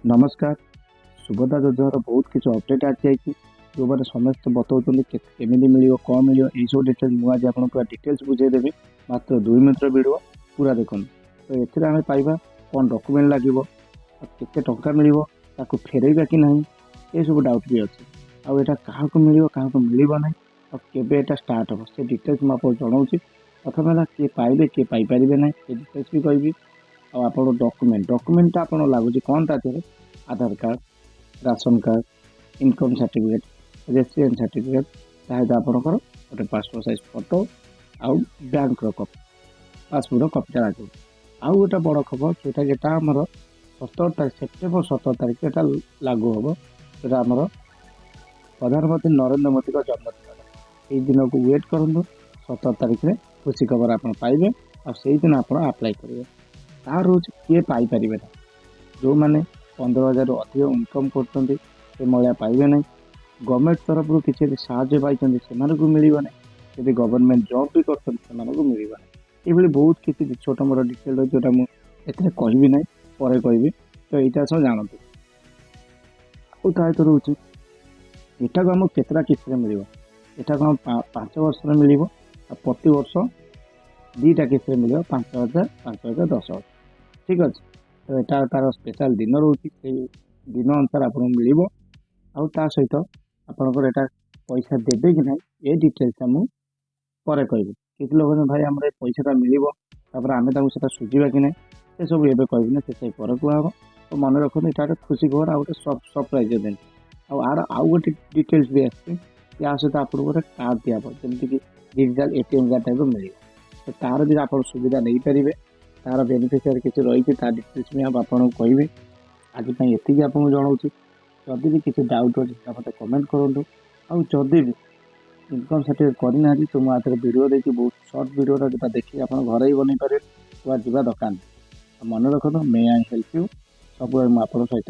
नमस्कार। सुभद्रा योजनार बहुत किसी अपडेट आसी जो मैंने समस्त बताऊँ केमी मिल कौन मिल सब डिटेल्स मुझे आपको पूरा डिटेल्स बुझेदेवी मात्र 2 मिनट वीडियो पूरा देखो। तो ये आम पाइबा कौन डॉक्यूमेंट लगे केते टंका मिल फेरइबा कि ना ये सब डाउट भी अच्छे आईटा क्या मिल क्या मिल ना केवे स्टार्ट हम से डिटेल्स मुझे जनाऊँ। प्रथम है किए पाइबे किए पाइपर ना ये डिटेल्स भी कहि आप डॉक्यूमेंट आप लगुच कौन ता Aadhaar card ration card income certificate resident certificate सहित आपंकर गोटे पासपोर्ट साइज फोटो आउ बैंक कपी पासपोर्ट कपीटा लगे। आउ गोटे बड़ खबर जोटा आमर 17 तारीख सेप्टेम्बर 17 तारीख एटा लागू हम जो आमर प्रधानमंत्री नरेंद्र मोदी का जन्मदिन ये दिन को वेट करूँ 17 तारीख में खुशी खबर आप पाइबे आई दिन आप आप्लाय करेंगे तार हूँ किए पाइपर ना जो मैंने 15,000 अधिक इनकम कर महिला पाइबे ना गवर्नमेंट तरफ किसी साहय पाई से मिलना यदि गवर्नमेंट जॉब भी कर मिलना ये बहुत किसी छोट मोट डिटेल रही जोटा मुझे कहबी ना पर कहि तो यहाँ सब जानते आउ रोचे यहाँ को आम केतटा किस्त मिल यहाँ को 5 वर्ष मिल प्रति वर्ष 2टा किस्त मिल 5,000 5,000 10,000 ठीक अच्छे। तो यहाँ तार स्पेशल दिन रोचे दिन अनुसार आपको मिल आउ सहित आपंकर यहाँ पैसा देवे कि ना ये डिटेल्स मुझे पर कहि किसी लोग भाई आम पैसा मिल आम सुझा कि ना से सब ये कहना से पर कहब। तो मन रखते यहाँ खुशी खबर आ गए सरप्राइज दिन आर आउ गोटे डिटेल्स भी आसती या सहित आपको गोटे कार्ड दिहब जमीक डिजिटाल एटीएम कार्ड टाइप मिल तो तार भी आप सुविधा नहीं पारे तार बेनिफिशियरी किसी रही डिटेल्स भी आपको कहि आज ये आपको जनाऊँ। जदि भी किसी डाउट अच्छे मत कमेंट करूँ आउ जदि भी इनकम सर्टिफिकेट करना तो मुझे वीडियो देखिए बहुत सर्ट वीडियो जो देखिए आप घर ही बन पारे जा दरकार मन रखो मे आई हेल्प यू सब सहित।